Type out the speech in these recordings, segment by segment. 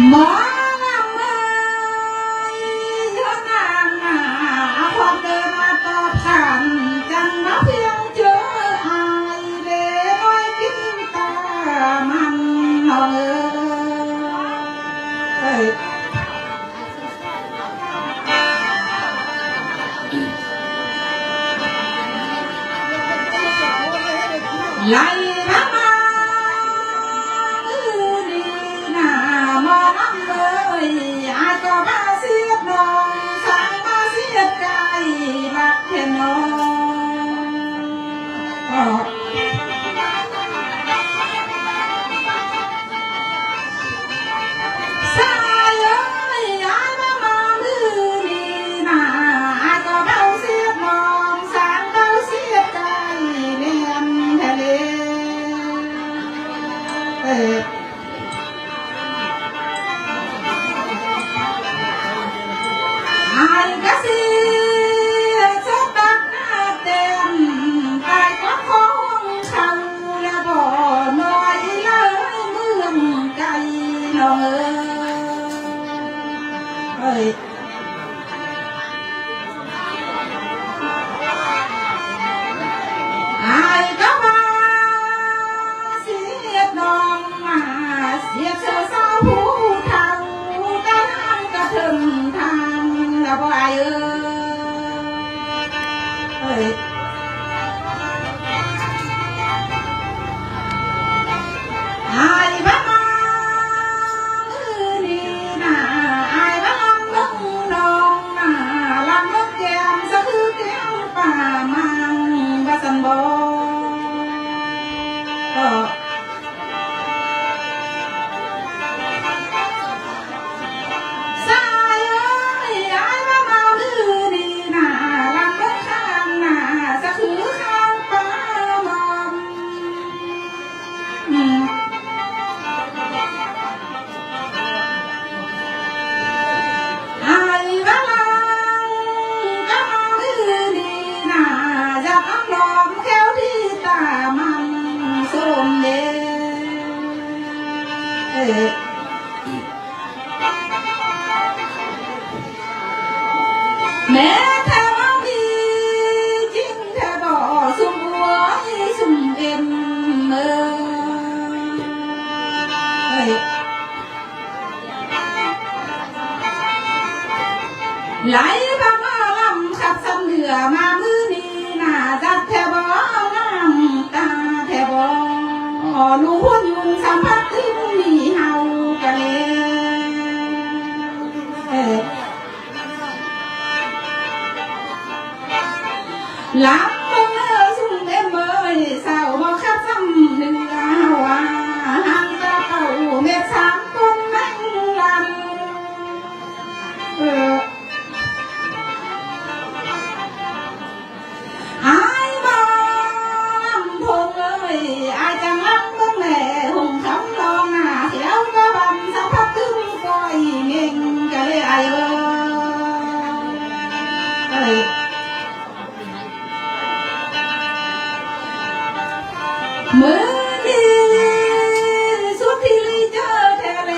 หมอนำมาเยอะนางนาความเดินมาตอบขันจังมาเพียงเจออายเล่น้อยกินตามันนองไล่มาก็มาเสียดน้องสั่งมาเสียดใจรักแค่น้องสายเอ้ยอายมามือนี่นาก็เบาเสียดน้องสั่งเบาเสียดใจเลียนทะเลไอ้กะสิจะตักหน้าเต็มตายก็คงเขาและบ่น้อยเลยเมืองไกลน้องเอ้ยไอ้ก็มาเสียดน้องมาเสียเธอสาวผู้เฒ่าก็น้ำกระถึงทางแล้วบ่ไอ้เอ้ยไอ้บ้ามานี่นะไอ้บ้าลำลึกน้องนะลำลึกแก้มสะคือแก้มป่ามังบ้าสันบ่แม่เธอว่ามีจริงเธอบ่สุ่มหัวสุ่มเอ็มไหลบ้ามาลำขับซ้ำเหนือมามือนี้น่าจับแทบ่น้ำตาแทบ่ลูกหุ่นยุงสัมผัสถึงมีเฮากะเลยลำมึงสุ่มเอ็มเอ้ยสาวบ่ขับซ้ำเหนือว่าห่างตาเก่าเม็ดสามต้นแมงลันไอ้บ่ลำพงเอ้ยไอ้จังลำต้นแม่หงคำลองหน้าเสียวก็บันสัมผัสถึงก้อยเง่งกะเลยไอ้เมื่อนี้สุดที่เจอทะเล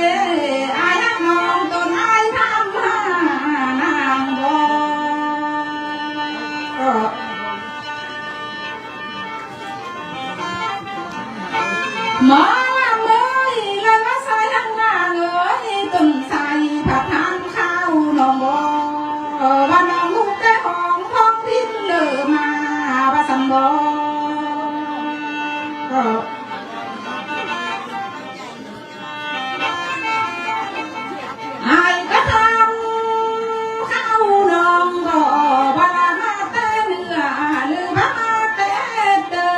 ไอ้ฮักน้องต้นไอ้ทำหานางบ่หมอเมื่อยเลยมาใส่ทั้งหน้าเงยต้นใส่ผักทานข้าวน้องบ่ว่าน้องลูกแต่หอมพบพินเลือมาว่าสันบ่ไอ้ก็ทำข้าวน้องบ่ว่ามาแต่เนื้อหรือว่ามาแต่เดิ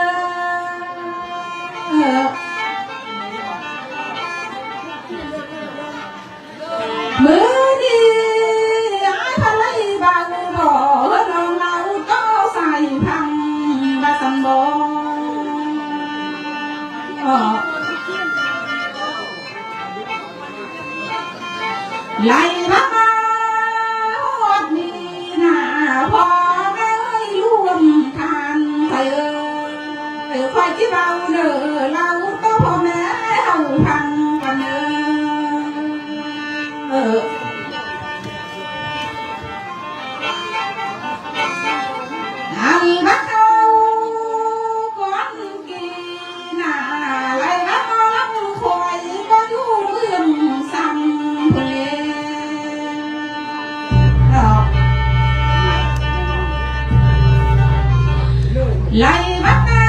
ไล่บักนา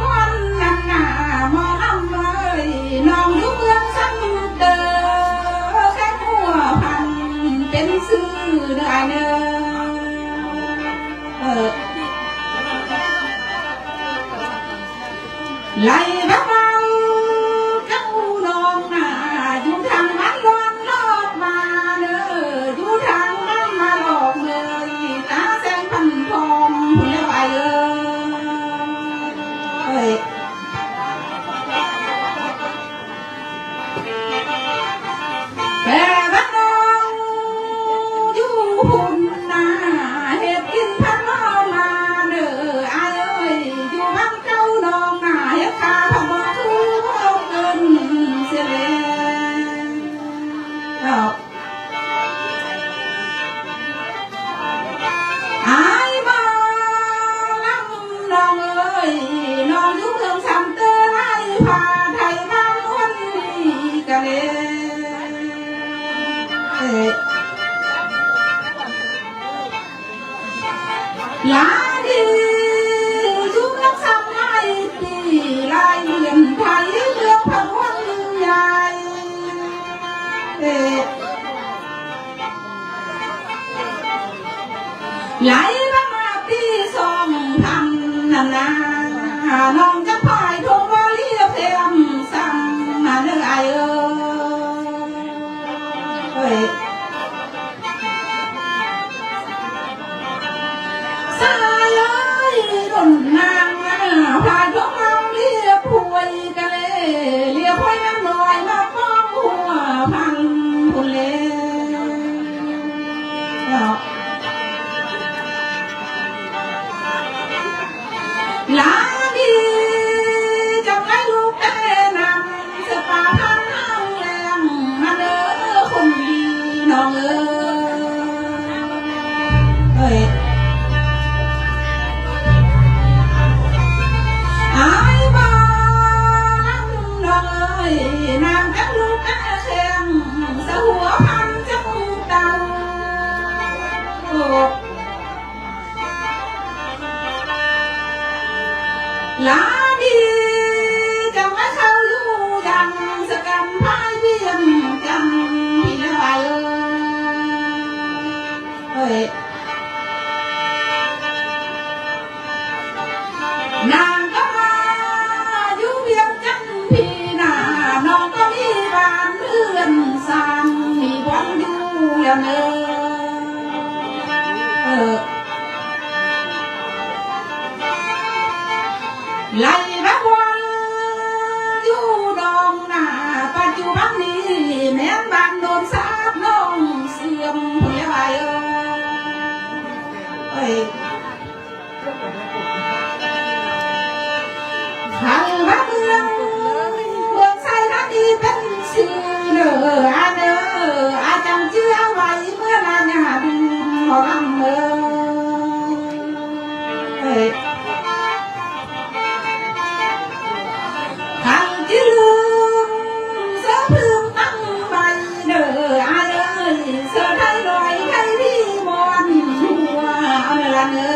คนนำหน้ามองน้ำเลยน้องอยู่เมืองซ้ำเด้อแค่หัวพันเป็นซื่อได้เด้อไล่บักนาเจ้าน้องหน้าอยู่ทางมันลอนลอดมาเด้ออยู่ทางมันมาหลอกเลยตาแสงพันทองเลี้ยวไอแต่บ้านน้องอยู่หุ่นนาเห็ดกินพันน้องมาเด้ออายเอ้ยอยู่บ้านเจ้าน้องนาเห็ดขาพันน้องคือเอาเงินเสียแล้วอายมาลังน้องเอ้ยน้องอยู่เมืองซ้ำเตือนให้พาไทยบ้านล้วนกะเลยลาดีจุกนักซ้ำไม่ตีลายเหลี่ยมไทยเมืองพันวันใหญ่ไหลบ้างมาปี2,000นานาน้องจะพายทงวาลีเพียมซ้ำมาเนื้อไอสายเลยรุ่นนางพายทงวาลีป่วยกันเลยเลี้ยวพ่อยน้ำลอยมาป้องหัวพังคนเล่ลาดีจะไม่ลูกแต่นำจะป่าพันห้างแรงมาเด้อคนดีน้องเอ้ยอายบ้านน้องเอ้ยนางจังลูกแต่แข็งสะหัวพันจังเต่าลาดีจะไม่เข้าอยู่ยังสกันพายเบี้ยมจังพี่ละไอเอ้ยนางก็มาอยู่เบียงจังพี่นาน้องก็มีบ้านเรือนสร้างมีวันอยู่แล้วเนอะไล่บักวันอยู่ดองนาปัจจุบันนี้แม่นบ้านโดนสาบน้องเสื่อมผู้ใหญ่เอ้ยทางบ้านเมืองไซนั้นดีเป็นชื่อเด้ออาเด้ออาจำเชื่อไว้เมื่อนานหาดูหมอลำเอ้ยที่ลืมเสื้อพึ่งตั้งใบเด้ออายเอ้ยเสื้อไทยลอยไทยที่มอนหัวเอาละเนอ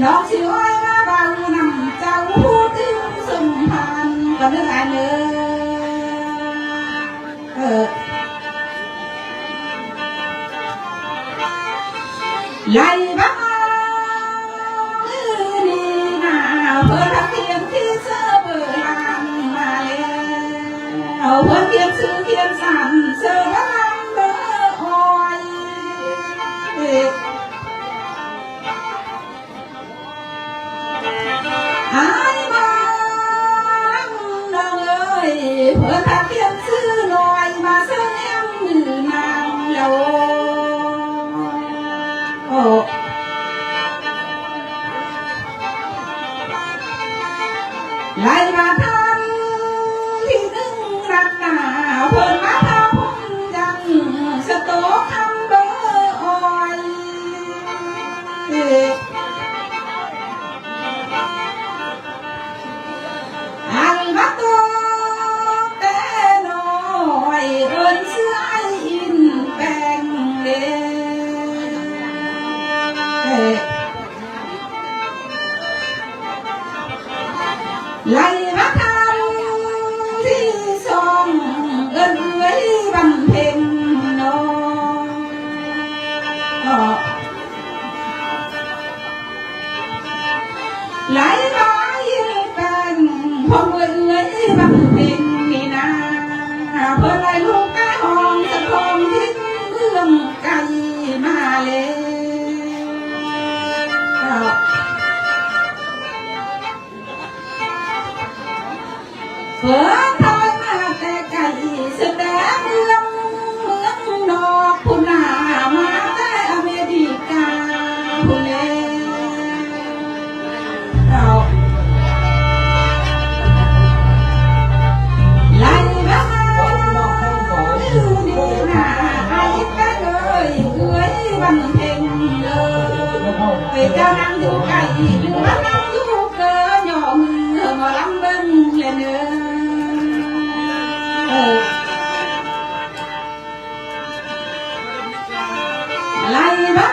น้องชื่ออ้อยมาเบานำเจ้าพูดถึงสมพันธ์ก็นึกอ่านเลยไล่บ้านี่นาเพื่อทักเทียนที่เสื้อเบอร์ลานมาแล้วเพื่อเทียนซื้อเทียนสั่นเสื้อลานเบอร์อ้อยหายมาน้องเอ้ยเพื่อทักเทียนซื้อหน่อยมาเสื้อแอมมือนางแล้วไล่มาทำที่หนึ่งรักหนาเพิ่นมาทำยังสะโตคำเบอร์อ้อยอันมาโตแต่น้อยเอิ้นเสื้อไออินแปงเด้ไล่มาทำที่สองเอิ้นเอ้ยบำเพ็ญน้องไล่มายิ่งเป็นพงเอ้ยบำเพ็ญนี่นาเพื่อไล่ลูกกะห้องสะพองทิ้งเรื่องไก่มาเลยเพื่อทอยมาแต่ไก่แสดงเมืองนอกผู้หนามาแต่อเมริกาผู้เล่ไล่มาดูดีนาไอ้แป้งเอ้ยเอ้ยวันเพ็งเอ้ยเจ้านั่งอยู่ไก่หรือว่านั่งอยู่เกลือหย่อมือมาลำเบิ้งเลยเนื้อไล่บ้า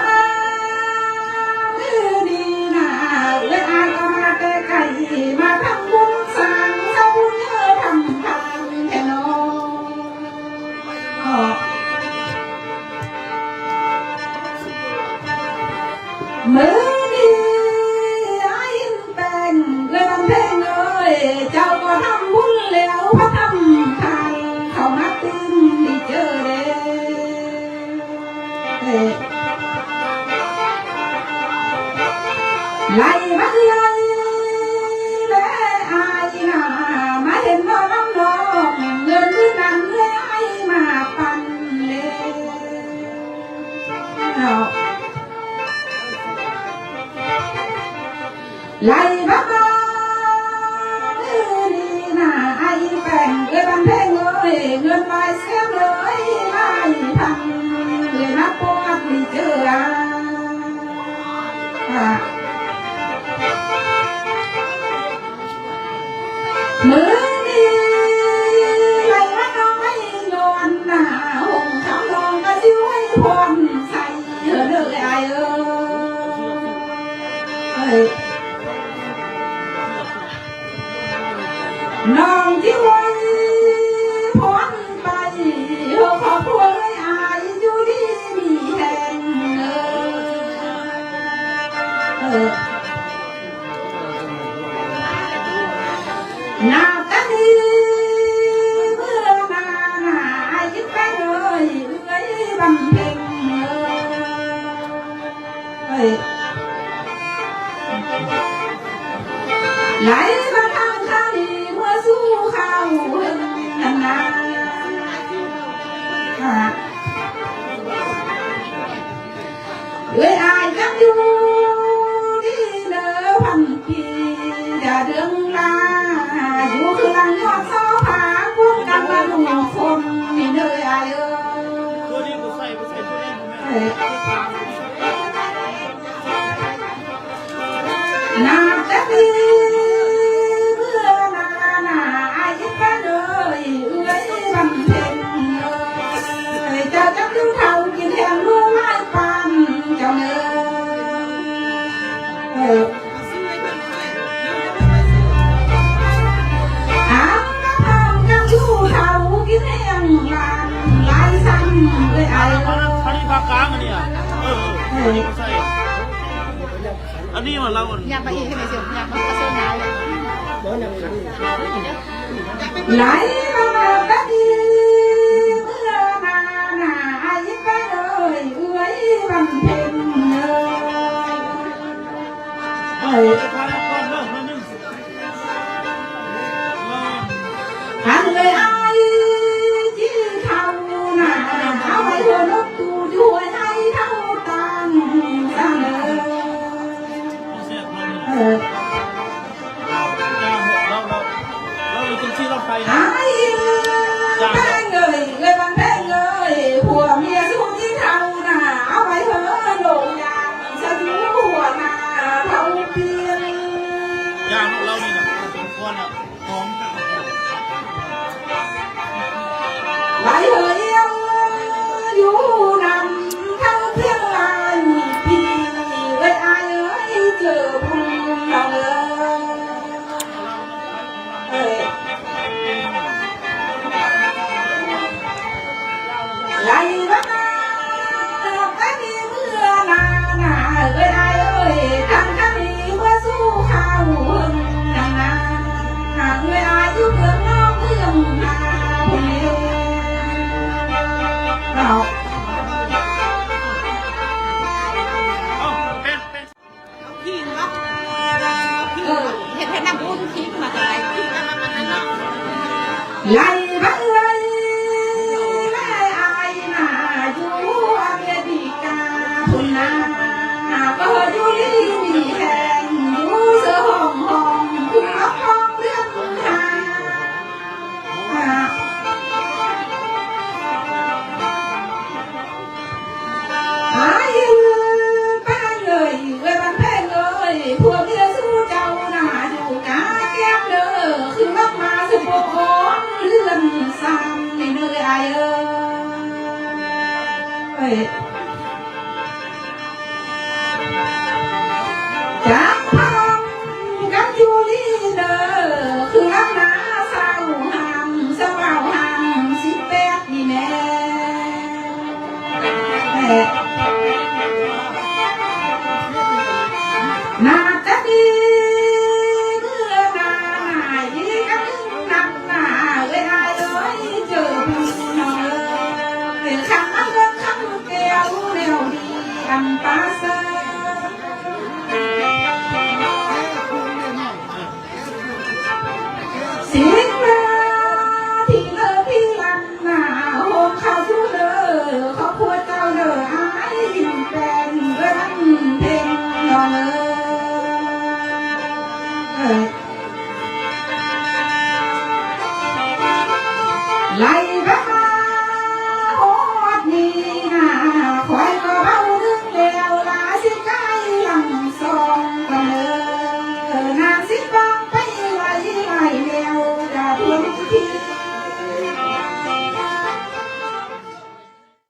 ดีนาเวลาก็มาแต่ไก่มาทำบุญสร้างเจ้าเนื้อทำทางแค่น้องมือดีไอ้เป็นเงินเพลงเอ้ยเจ้าก็ทำบุญแล้วพระทำทานเขามาตื่นที่เจอเด้ไล่มาไล่และอายหน้ามาเห็นว่าน้ำนองเงินที่นั่นเลยไอ้มาปันเลยไล่มาดีนาไอ้แป้งเอ้ยบันเพ่งเอ้ยเงินลอยเสียเลยไอ้พังเลยมาปวดที่เจอมือนี้ไล่มาน้อยนอนหน้าหงขาวลองก็ช่วยพรใส่เธอเลยไอ้เอ้ยน้องที่ไว้พ้นไปเขาขอพวงให้อายอยู่ดีมีแห่งนาตานีเมื่อนาอายยิ้มแป้งเอ้ยเอ้ยบำเพ็ญไหลมาทางข้าดีเมื่อสู้ข้าวนา เลยอายจังอยู่ที่เด้อพันปีอย่าเดินลาอยู่คือหลังยอดเสาผาคุ้มกันมาหนุ่มคนนี่เด้ออายนาจะดีเมื่อนาอายยิ้มแป้นเอ้ยเอ้ยบันเพ็ญเอ้ยจะจับดูเท่ากินแทนลูกไม้ปันเจ้าเนื้อ ากลางอันนี้อ่ะนี่ก็ใช่อันนี้มันเราอยากไปอีกไหมเสียอยากมากระเซิร์นายเลยไหลมาแบบนี้เมื่อมาหน้ายิ้มไปเลยเอื้อยบังเพ็ญจะพาเราก่อนเริ่มนิดนึงหันเลยอายที่เขาหน้าเอาไว้หัวนกตูช่วยให้เท่าตังซะเลยเราจริงที่เราไปนะ ไอ้แพงเลยบังแพงเลยผัวเมียสู้ที่เขาหน้าเอาไว้เถอะโหลยางฉันรู้หัวหน้าเขาเปลี่ยนย่างเรานี่นะสมควรอ่ะหอมไหลเหี่ยวอยู่นำทั้งเพียงลายพี่เอ้ยอายเอ้ยเจอบุญเราเลยไหลบ้าไม่มีเมื่อนาเอ้ยอายเอ้ยทำกันนี้เมื่อสู้ข้าวหุ่นนาเอ้ยอายอยู่เมืองนอกเมืองนาคนเดียวพี่เนาะเห็นน้ำอุ่นทิ้งมาอะไรพี่ไหลบ้าเอ้ยแม่อายน่าอยู่อเมริกาคุณนาก็อยู่ลีมีแห่งอยู่เสือห้องคุณรับห้องเรื่องหาหายไปเลยเอ้ยบังแพงเลยพวกเมียสู้เจ้าหน้าอยู่กาแก้มเด้อคือรับมาสุโขเลื่อนซ้ำในเนื้อไอเอ้ยจากพร้อมกับยูรีเด้อคือรับหน้าเศร้าหามเศร้าหาม18นี่แม่น่าจะดีเมื่อนายีกันนับหน้าเอ้ยอายเอ้ยเจอบุญน้องเอ้ยคำอันเดินคำแก้วเร็วดีอันปาเซสิ่งเดิมที่เลิกที่ลันหน้าโฮมเข้าสู่เด้อครอบครัวเจ้าเด้ออายยิ้มแป้นเอ้ยมันเพ่งน้องไหล